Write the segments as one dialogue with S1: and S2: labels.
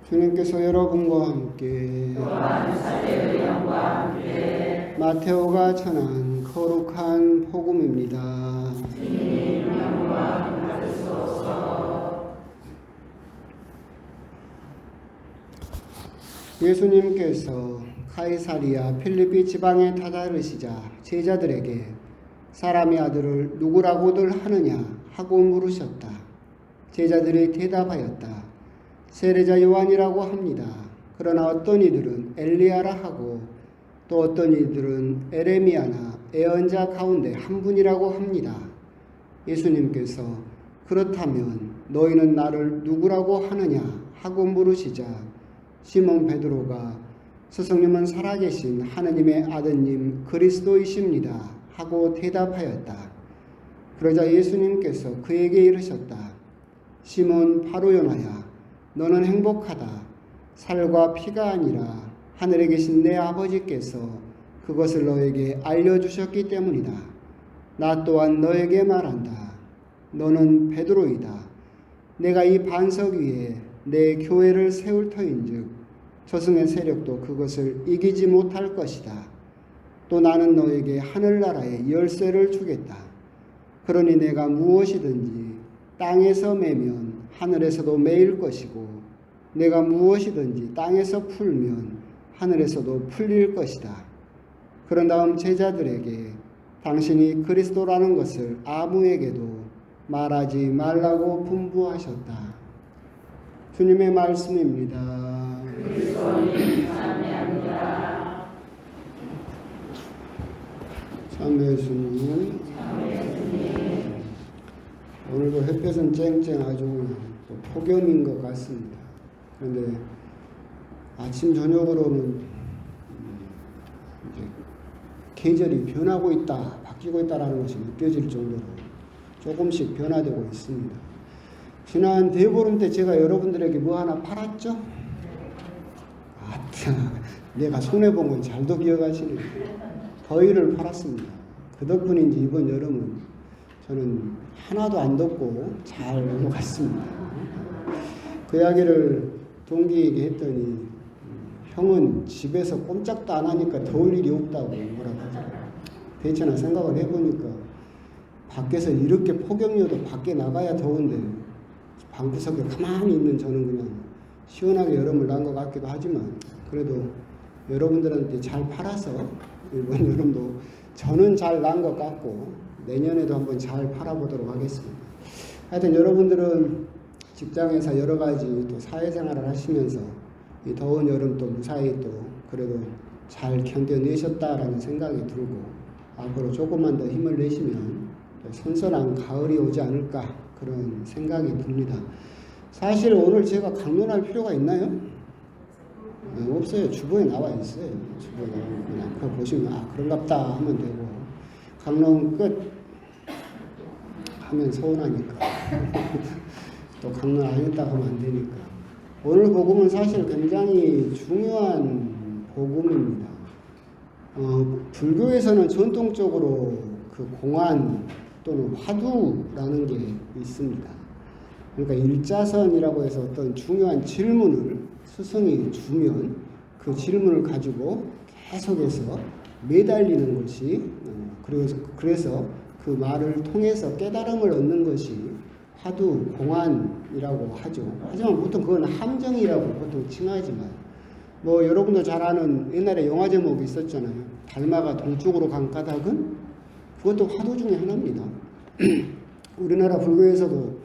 S1: 주님께서 여러분과 함께 마테오가 전한 거룩한 복음입니다. 예수님께서 카이사리아 필리피 지방에 다다르시자 제자들에게 사람의 아들을 누구라고들 하느냐 하고 물으셨다. 제자들이 대답하였다. 세례자 요한이라고 합니다. 그러나 어떤 이들은 엘리야라 하고 또 어떤 이들은 에레미야나 예언자 가운데 한 분이라고 합니다. 예수님께서 그렇다면 너희는 나를 누구라고 하느냐 하고 물으시자 시몬 베드로가 스승님은 살아계신 하느님의 아드님 그리스도이십니다 하고 대답하였다. 그러자 예수님께서 그에게 이르셨다. 시몬 바로요나야, 너는 행복하다. 살과 피가 아니라 하늘에 계신 내 아버지께서 그것을 너에게 알려주셨기 때문이다. 나 또한 너에게 말한다. 너는 베드로이다. 내가 이 반석 위에 내 교회를 세울 터인즉 저승의 세력도 그것을 이기지 못할 것이다. 또 나는 너에게 하늘나라의 열쇠를 주겠다. 그러니 내가 무엇이든지 땅에서 매면 하늘에서도 매일 것이고 내가 무엇이든지 땅에서 풀면 하늘에서도 풀릴 것이다. 그런 다음 제자들에게 당신이 그리스도라는 것을 아무에게도 말하지 말라고 분부하셨다. 주님의 말씀입니다. 참회 주님. 오늘도 햇볕은 쨍쨍 아주 폭염인 것 같습니다. 그런데 아침 저녁으로는 이제 계절이 변하고 있다, 바뀌고 있다라는 것이 느껴질 정도로 조금씩 변화되고 있습니다. 지난 대보름 때 제가 여러분들에게 뭐 하나 팔았죠? 내가 손해본 건 잘도 기억하시네요. 더위를 팔았습니다. 그 덕분인지 이번 여름은 저는 하나도 안 덥고 잘 넘어갔습니다. 그 이야기를 동기에게 했더니 형은 집에서 꼼짝도 안 하니까 더울 일이 없다고 뭐라고 하더라고요. 대체나 생각을 해보니까 밖에서 이렇게 폭염이어도 밖에 나가야 더운데 방구석에 가만히 있는 저는 그냥 시원하게 여름을 난 것 같기도 하지만 그래도 여러분들한테 잘 팔아서 이번 여름도 저는 잘 난 것 같고 내년에도 한번 잘 팔아보도록 하겠습니다. 하여튼 여러분들은 직장에서 여러 가지 또 사회생활을 하시면서 이 더운 여름 또 무사히 또 그래도 잘 견뎌내셨다라는 생각이 들고 앞으로 조금만 더 힘을 내시면 또 선선한 가을이 오지 않을까 그런 생각이 듭니다. 사실 오늘 제가 강론할 필요가 있나요? 네, 없어요. 주보에 나와 있어요. 주보에 나오면 그냥 그거 보시면 아 그런갑다 하면 되고 강론 끝 하면 서운하니까 또 강론 안 했다고 하면 안 되니까 오늘 복음은 사실 굉장히 중요한 복음입니다. 불교에서는 전통적으로 그 공안 또는 화두라는 게 있습니다. 그러니까 일자선이라고 해서 어떤 중요한 질문을 스승이 주면 그 질문을 가지고 계속해서 매달리는 것이 그래서 그 말을 통해서 깨달음을 얻는 것이 화두, 공안이라고 하죠. 하지만 보통 그건 함정이라고 보통 칭하지만 뭐 여러분도 잘 아는 옛날에 영화 제목이 있었잖아요. 달마가 동쪽으로 간 까닭은 그것도 화두 중에 하나입니다. 우리나라 불교에서도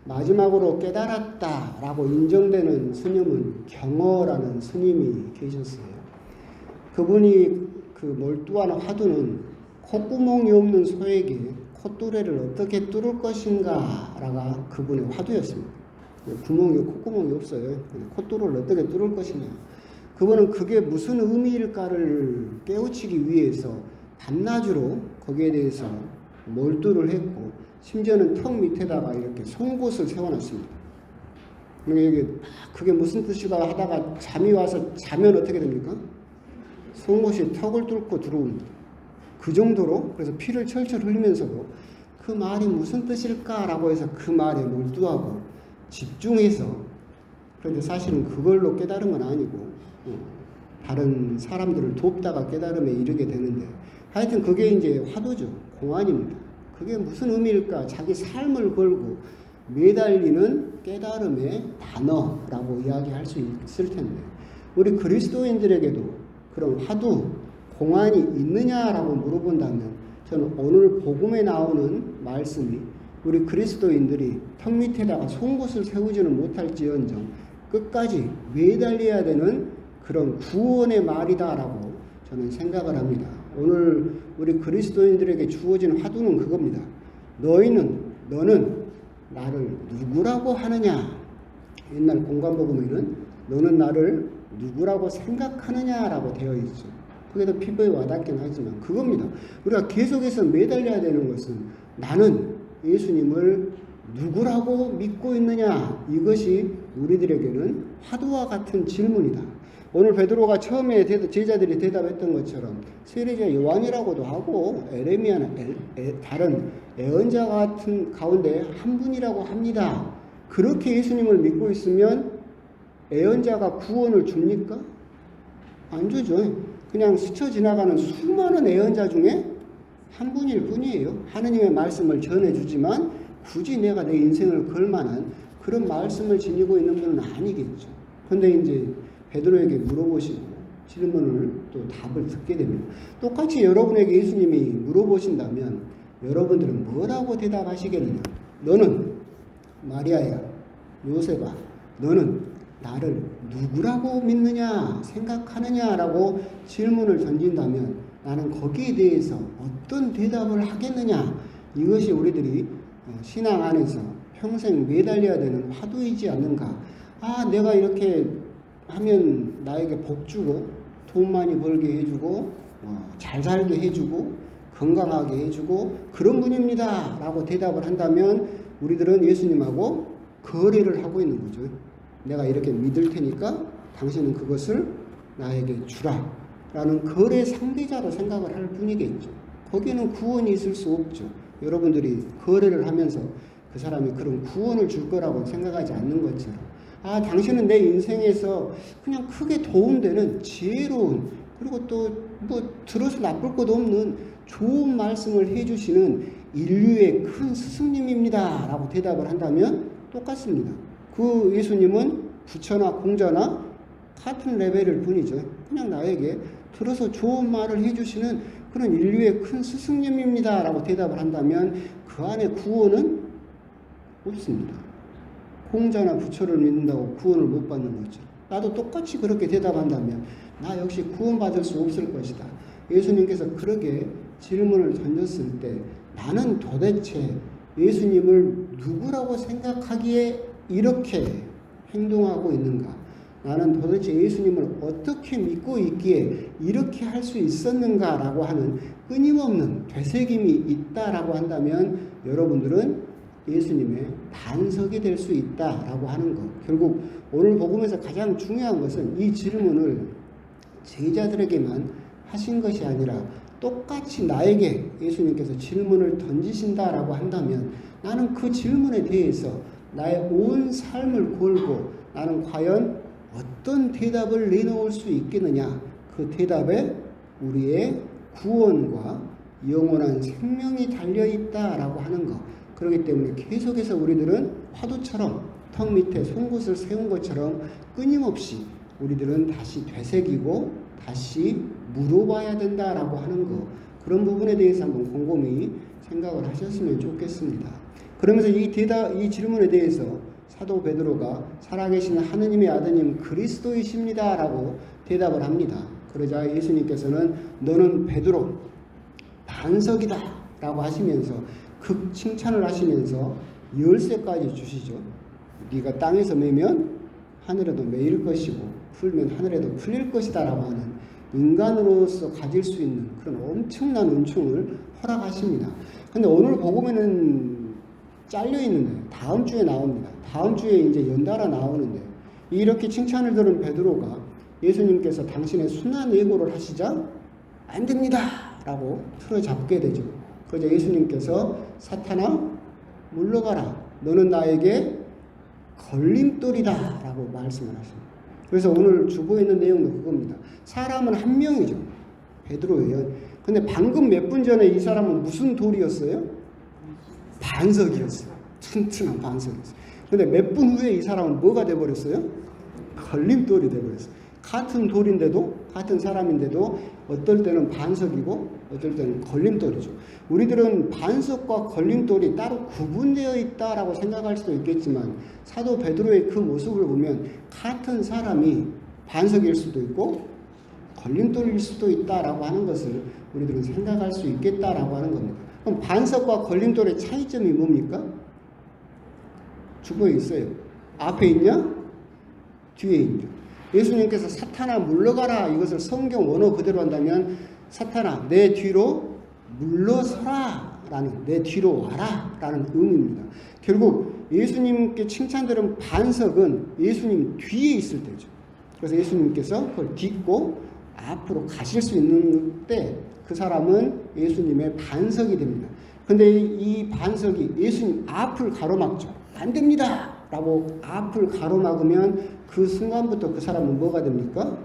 S1: 마지막으로 깨달았다라고 인정되는 스님은 경어라는 스님이 계셨어요. 그분이 그 몰두한 화두는 콧구멍이 없는 소에게 콧뚜레를 어떻게 뚫을 것인가라가 그분의 화두였습니다. 콧구멍이 없어요. 콧뚜를 어떻게 뚫을 것이냐. 그분은 그게 무슨 의미일까를 깨우치기 위해서 밤낮으로 거기에 대해서 몰두를 했고 심지어는 턱 밑에다가 이렇게 송곳을 세워놨습니다. 그러니까 그게 무슨 뜻일까 하다가 잠이 와서 자면 어떻게 됩니까? 송곳이 턱을 뚫고 들어옵니다. 그 정도로 그래서 피를 철철 흘리면서도 그 말이 무슨 뜻일까라고 해서 그 말에 몰두하고 집중해서, 그런데 사실은 그걸로 깨달은 건 아니고 다른 사람들을 돕다가 깨달음에 이르게 되는데, 하여튼 그게 이제 화두죠. 공안입니다. 그게 무슨 의미일까? 자기 삶을 걸고 매달리는 깨달음의 단어라고 이야기할 수 있을 텐데, 우리 그리스도인들에게도 그런 화두, 공안이 있느냐라고 물어본다면, 저는 오늘 복음에 나오는 말씀이 우리 그리스도인들이 턱 밑에다가 송곳을 세우지는 못할지언정 끝까지 매달려야 되는 그런 구원의 말이다라고 저는 생각을 합니다. 오늘 우리 그리스도인들에게 주어진 화두는 그겁니다. 너는 나를 누구라고 하느냐? 옛날 공관복음에는 너는 나를 누구라고 생각하느냐라고 되어 있죠. 그게 더 피부에 와닿긴 하지만 그겁니다. 우리가 계속해서 매달려야 되는 것은 나는 예수님을 누구라고 믿고 있느냐? 이것이 우리들에게는 화두와 같은 질문이다. 오늘 베드로가 처음에 제자들이 대답했던 것처럼 세례자 요한이라고도 하고 에레미야나 다른 예언자 같은 가운데 한 분이라고 합니다. 그렇게 예수님을 믿고 있으면 예언자가 구원을 줍니까? 안 주죠. 그냥 스쳐 지나가는 수많은 예언자 중에 한 분일 뿐이에요. 하느님의 말씀을 전해주지만 굳이 내가 내 인생을 걸 만한 그런 말씀을 지니고 있는 분은 아니겠죠. 그런데 이제 베드로에게 물어보시고 질문을 또 답을 듣게 됩니다. 똑같이 여러분에게 예수님이 물어보신다면 여러분들은 뭐라고 대답하시겠느냐? 너는 마리아야, 요셉아, 너는 나를 누구라고 믿느냐, 생각하느냐라고 질문을 던진다면 나는 거기에 대해서 어떤 대답을 하겠느냐? 이것이 우리들이 신앙 안에서 평생 매달려야 되는 화두이지 않는가? 아, 내가 이렇게 하면 나에게 복 주고 돈 많이 벌게 해주고 잘 살게 해주고 건강하게 해주고 그런 분입니다 라고 대답을 한다면 우리들은 예수님하고 거래를 하고 있는 거죠. 내가 이렇게 믿을 테니까 당신은 그것을 나에게 주라 라는 거래 상대자로 생각을 할 뿐이겠죠. 거기에는 구원이 있을 수 없죠. 여러분들이 거래를 하면서 그 사람이 그런 구원을 줄 거라고 생각하지 않는 것처럼, 아, 당신은 내 인생에서 그냥 크게 도움되는 지혜로운, 그리고 또 뭐 들어서 나쁠 것 없는 좋은 말씀을 해주시는 인류의 큰 스승님입니다 라고 대답을 한다면 똑같습니다. 그 예수님은 부처나 공자나 같은 레벨일 뿐이죠. 그냥 나에게 들어서 좋은 말을 해주시는 그런 인류의 큰 스승님입니다 라고 대답을 한다면 그 안에 구원은 없습니다. 공자나 부처를 믿는다고 구원을 못 받는 거죠. 나도 똑같이 그렇게 대답한다면 나 역시 구원받을 수 없을 것이다. 예수님께서 그렇게 질문을 던졌을 때 나는 도대체 예수님을 누구라고 생각하기에 이렇게 행동하고 있는가? 나는 도대체 예수님을 어떻게 믿고 있기에 이렇게 할 수 있었는가라고 하는 끊임없는 되새김이 있다라고 한다면 여러분들은 예수님의 반석이 될 수 있다라고 하는 것. 결국 오늘 복음에서 가장 중요한 것은 이 질문을 제자들에게만 하신 것이 아니라 똑같이 나에게 예수님께서 질문을 던지신다라고 한다면 나는 그 질문에 대해서 나의 온 삶을 걸고 나는 과연 어떤 대답을 내놓을 수 있겠느냐? 그 대답에 우리의 구원과 영원한 생명이 달려있다라고 하는 것. 그렇기 때문에 계속해서 우리들은 화두처럼 턱 밑에 송곳을 세운 것처럼 끊임없이 우리들은 다시 되새기고 다시 물어봐야 된다라고 하는 것. 그런 부분에 대해서 한번 곰곰이 생각을 하셨으면 좋겠습니다. 그러면서 이 질문에 대해서 사도 베드로가 살아계신 하느님의 아드님 그리스도이십니다 라고 대답을 합니다. 그러자 예수님께서는 너는 베드로 반석이다 라고 하시면서 극 칭찬을 하시면서 열쇠까지 주시죠. 네가 땅에서 매면 하늘에도 매일 것이고 풀면 하늘에도 풀릴 것이다 라고 하는 인간으로서 가질 수 있는 그런 엄청난 은총을 허락하십니다. 근데 오늘 복음에는 잘려 있는데 다음 주에 나옵니다. 다음 주에 이제 연달아 나오는데 이렇게 칭찬을 들은 베드로가 예수님께서 당신의 순한 예고를 하시자 안 됩니다 라고 틀어잡게 되죠. 그러자 예수님께서 사탄아 물러가라. 너는 나에게 걸림돌이다라고 말씀을 하십니다. 그래서 오늘 주보에 있는 내용도 그겁니다. 사람은 한 명이죠. 베드로예요. 근데 방금 몇 분 전에 이 사람은 무슨 돌이었어요? 반석이었어요. 튼튼한 반석이었어요. 근데 몇 분 후에 이 사람은 뭐가 돼버렸어요? 걸림돌이 돼버렸어요. 같은 돌인데도, 같은 사람인데도 어떨 때는 반석이고 어떨 때는 걸림돌이죠. 우리들은 반석과 걸림돌이 따로 구분되어 있다라고 생각할 수도 있겠지만 사도 베드로의 그 모습을 보면 같은 사람이 반석일 수도 있고 걸림돌일 수도 있다라고 하는 것을 우리들은 생각할 수 있겠다라고 하는 겁니다. 그럼 반석과 걸림돌의 차이점이 뭡니까? 주보에 있어요. 앞에 있냐? 뒤에 있냐? 예수님께서 사탄아 물러가라, 이것을 성경 원어 그대로 한다면 사탄아 내 뒤로 물러서라 라는, 내 뒤로 와라 라는 의미입니다. 결국 예수님께 칭찬드린 반석은 예수님 뒤에 있을 때죠. 그래서 예수님께서 그걸 딛고 앞으로 가실 수 있는 때 그 사람은 예수님의 반석이 됩니다. 근데 이 반석이 예수님 앞을 가로막죠. 안 됩니다 라고 앞을 가로막으면 그 순간부터 그 사람은 뭐가 됩니까?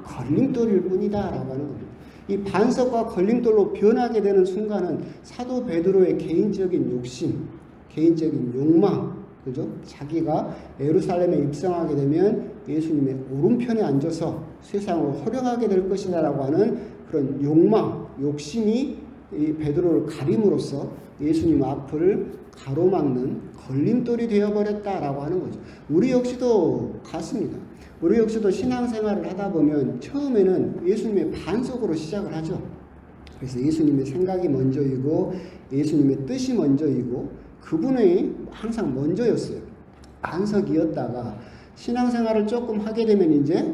S1: 걸림돌일 뿐이다 라고 하는 겁니다. 이 반석과 걸림돌로 변하게 되는 순간은 사도 베드로의 개인적인 욕심, 개인적인 욕망, 그죠? 자기가 예루살렘에 입성하게 되면 예수님의 오른편에 앉아서 세상을 호령하게 될 것이다 라고 하는 그런 욕망, 욕심이 이 베드로를 가림으로써 예수님 앞을 가로막는 걸림돌이 되어버렸다라고 하는 거죠. 우리 역시도 같습니다. 우리 역시도 신앙생활을 하다 보면 처음에는 예수님의 반석으로 시작을 하죠. 그래서 예수님의 생각이 먼저이고 예수님의 뜻이 먼저이고 그분이 항상 먼저였어요. 반석이었다가 신앙생활을 조금 하게 되면 이제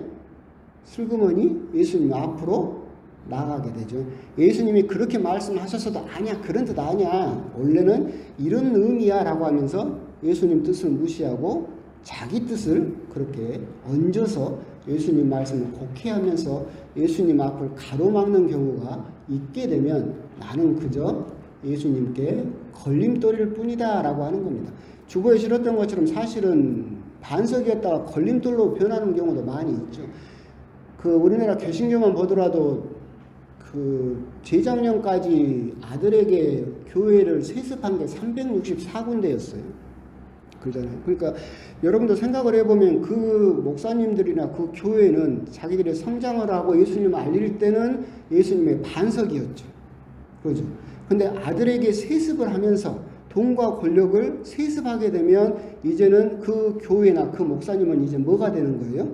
S1: 슬그머니 예수님 앞으로 나가게 되죠. 예수님이 그렇게 말씀하셨어도 아니야, 그런 뜻 아니야, 원래는 이런 의미야 라고 하면서 예수님 뜻을 무시하고 자기 뜻을 그렇게 얹어서 예수님 말씀을 곡해하면서 예수님 앞을 가로막는 경우가 있게 되면 나는 그저 예수님께 걸림돌일 뿐이다 라고 하는 겁니다. 주보에 실었던 것처럼 사실은 반석이었다가 걸림돌로 변하는 경우도 많이 있죠. 우리나라 개신교만 보더라도 재작년까지 아들에게 교회를 세습한 게 364군데였어요. 그러잖아요. 그러니까 여러분도 생각을 해보면 그 목사님들이나 그 교회는 자기들의 성장을 하고 예수님을 알릴 때는 예수님의 반석이었죠. 그죠? 근데 아들에게 세습을 하면서 돈과 권력을 세습하게 되면 이제는 그 교회나 그 목사님은 이제 뭐가 되는 거예요?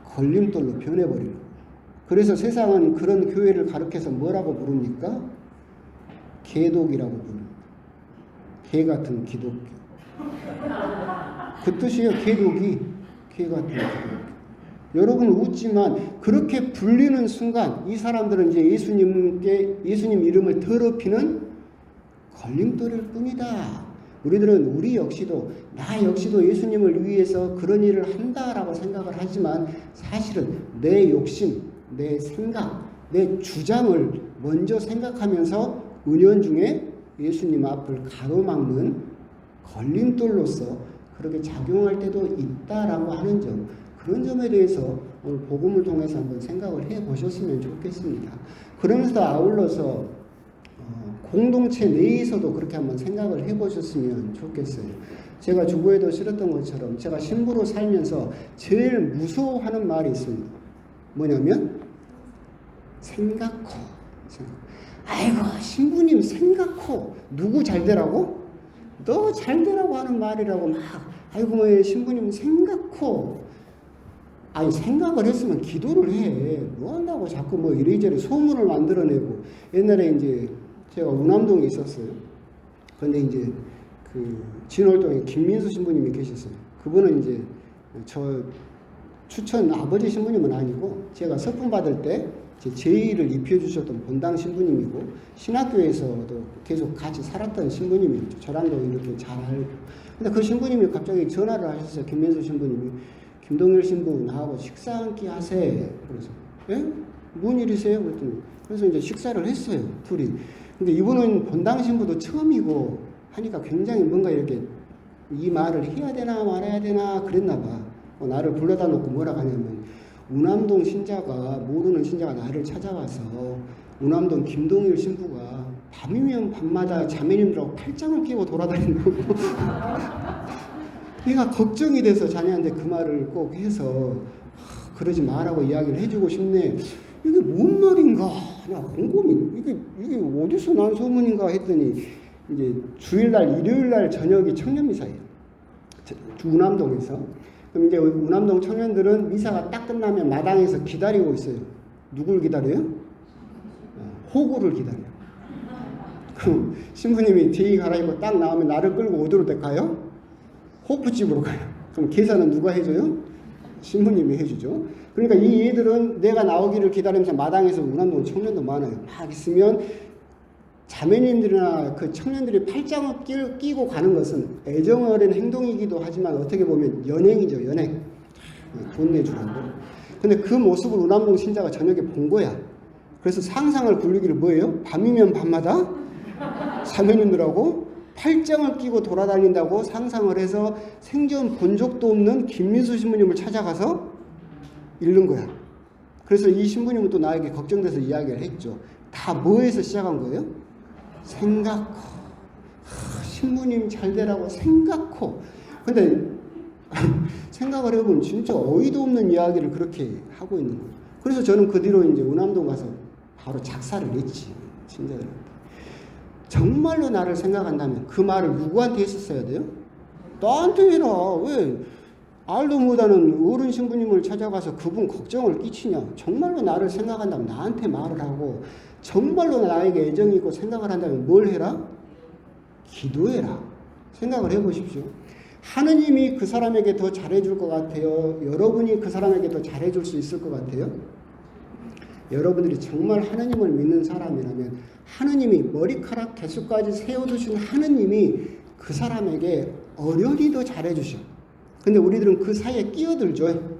S1: 걸림돌로 변해버리는 거예요. 그래서 세상은 그런 교회를 가르쳐서 뭐라고 부릅니까? 개독이라고 부릅니다. 개 같은 기독교. 그 뜻이에요. 개독이. 개 같은 기독교. 여러분 웃지만 그렇게 불리는 순간 이 사람들은 이제 예수님 이름을 더럽히는 걸림돌일 뿐이다. 우리 역시도 나 역시도 예수님을 위해서 그런 일을 한다라고 생각을 하지만 사실은 내 욕심, 내 생각, 내 주장을 먼저 생각하면서 은연중에 예수님 앞을 가로막는 걸림돌로서 그렇게 작용할 때도 있다라고 하는 점, 그런 점에 대해서 오늘 복음을 통해서 한번 생각을 해보셨으면 좋겠습니다. 그러면서 아울러서 공동체 내에서도 그렇게 한번 생각을 해보셨으면 좋겠어요. 제가 주보에도 실었던 것처럼 제가 신부로 살면서 제일 무서워하는 말이 있습니다. 뭐냐면 생각코. 아이고 신부님 생각코. 누구 잘 되라고? 너 잘 되라고 하는 말이라고 막 아이고 뭐 신부님 생각코. 아니 생각을 했으면 기도를 해. 뭐 한다고 자꾸 뭐 이래저래 소문을 만들어내고. 옛날에 이제 제가 우남동에 있었어요. 근데 이제 진월동에 김민수 신부님이 계셨어요. 그분은 이제 저 추천 아버지 신부님은 아니고 제가 서품 받을 때 제 제의를 입혀주셨던 본당 신부님이고 신학교에서도 계속 같이 살았던 신부님이었죠. 저랑도 이렇게 잘 알고. 근데 그 신부님이 갑자기 전화를 하셨어요. 김민수 신부님이. 김동일 신부 나하고 식사 한 끼 하세요. 그래서 예? 뭔 일이세요? 그랬더니 그래서 이제 식사를 했어요. 둘이. 근데 이분은 본당 신부도 처음이고 하니까 굉장히 뭔가 이렇게 이 말을 해야 되나 말아야 되나 그랬나 봐. 나를 불러다 놓고 뭐라고 하냐면 우남동 신자가 모르는 신자가 나를 찾아와서 우남동 김동일 신부가 밤이면 밤마다 자매님들하고 팔짱을 끼고 돌아다닌다고 내가 걱정이 돼서 자네한테 그 말을 꼭 해서 그러지 말라고 이야기를 해주고 싶네. 이게 뭔 말인가 나 곰곰이 이게 어디서 난 소문인가 했더니 이제 주일날 일요일날 저녁이 청년미사예요. 우남동에서. 그럼 이제 우남동 청년들은 미사가 딱 끝나면 마당에서 기다리고 있어요. 누굴 기다려요? 호구를 기다려요. 그럼 신부님이 뒤에 갈아입고 딱 나오면 나를 끌고 어디로 가요? 호프집으로 가요. 그럼 계산은 누가 해줘요? 신부님이 해주죠. 그러니까 이 애들은 내가 나오기를 기다리면서 마당에서 우남동 청년도 많아요. 막 있으면 자매님들이나 그 청년들이 팔짱을 끼고 가는 것은 애정 어린 행동이기도 하지만 어떻게 보면 연행이죠. 연행. 돈 내주라고. 근데 그 모습을 우남동 신자가 저녁에 본 거야. 그래서 상상을 굴리기를 뭐예요? 밤이면 밤마다 자매님들하고 팔짱을 끼고 돌아다닌다고 상상을 해서 생전 본 적도 없는 김민수 신부님을 찾아가서 읽는 거야. 그래서 이 신부님은 또 나에게 걱정돼서 이야기를 했죠. 다 뭐에서 시작한 거예요? 생각코. 신부님 잘 되라고 생각코. 근데 생각을 해보면 진짜 어이도 없는 이야기를 그렇게 하고 있는 거예요. 그래서 저는 그 뒤로 이제 우남동 가서 바로 작사를 냈지. 신자들한테. 정말로 나를 생각한다면 그 말을 누구한테 했었어야 돼요? 나한테 해라. 왜 알도 못하는 어른 신부님을 찾아가서 그분 걱정을 끼치냐. 정말로 나를 생각한다면 나한테 말을 하고 정말로 나에게 애정이 있고 생각을 한다면 뭘 해라? 기도해라. 생각을 해보십시오. 하느님이 그 사람에게 더 잘해줄 것 같아요? 여러분이 그 사람에게 더 잘해줄 수 있을 것 같아요? 여러분들이 정말 하느님을 믿는 사람이라면 하느님이 머리카락 개수까지 세워두신 하느님이 그 사람에게 어련히 더 잘해주셔. 근데 우리들은 그 사이에 끼어들죠.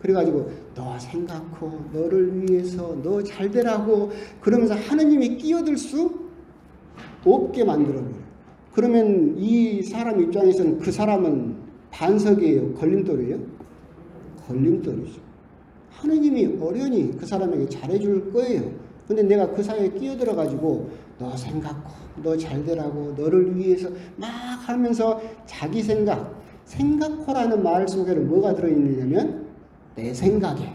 S1: 그래가지고 너 생각고 너를 위해서 너 잘되라고 그러면서 하느님이 끼어들 수 없게 만들어버려요. 그러면 이 사람 입장에서는 그 사람은 반석이에요? 걸림돌이에요? 걸림돌이죠. 하느님이 어련히 그 사람에게 잘해줄 거예요. 근데 내가 그 사이에 끼어들어가지고 너 생각고 너 잘되라고 너를 위해서 막 하면서 자기 생각코라는 말 속에는 뭐가 들어있느냐면 내 생각에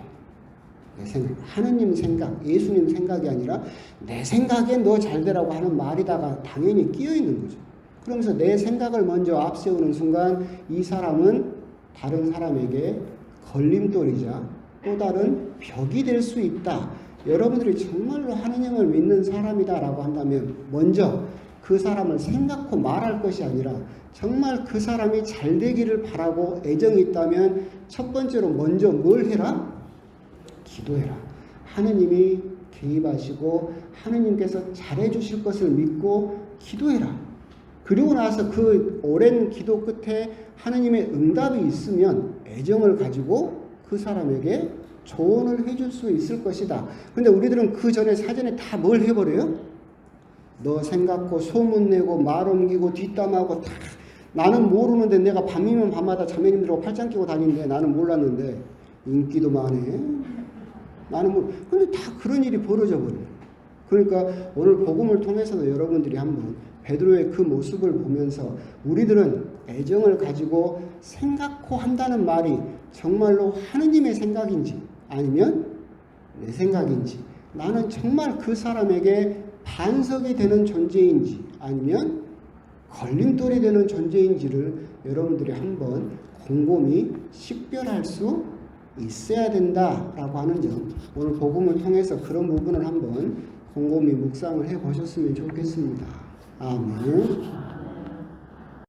S1: 하느님 생각, 예수님 생각이 아니라 내 생각에 너 잘되라고 하는 말이다가 당연히 끼어있는 거죠. 그러면서 내 생각을 먼저 앞세우는 순간 이 사람은 다른 사람에게 걸림돌이자 또 다른 벽이 될 수 있다. 여러분들이 정말로 하느님을 믿는 사람이다라고 한다면 먼저 그 사람을 생각고 말할 것이 아니라 정말 그 사람이 잘 되기를 바라고 애정이 있다면 첫 번째로 먼저 뭘 해라? 기도해라. 하느님이 개입하시고 하느님께서 잘해 주실 것을 믿고 기도해라. 그리고 나서 그 오랜 기도 끝에 하느님의 응답이 있으면 애정을 가지고 그 사람에게 조언을 해줄 수 있을 것이다. 근데 우리들은 그 전에 사전에 다 뭘 해버려요? 너 생각고 소문내고 말 옮기고 뒷담하고 다 나는 모르는데 내가 밤이면 밤마다 자매님들하고 팔짱 끼고 다니는데 나는 몰랐는데 인기도 많네. 나는 근데 다 그런 일이 벌어져 버려요. 그러니까 오늘 복음을 통해서도 여러분들이 한번 베드로의 그 모습을 보면서 우리들은 애정을 가지고 생각고 한다는 말이 정말로 하느님의 생각인지 아니면 내 생각인지 나는 정말 그 사람에게 반석이 되는 존재인지 아니면 걸림돌이 되는 존재인지를 여러분들이 한번 곰곰이 식별할 수 있어야 된다라고 하는 점 오늘 복음을 통해서 그런 부분을 한번 곰곰이 묵상을 해 보셨으면 좋겠습니다. 아멘.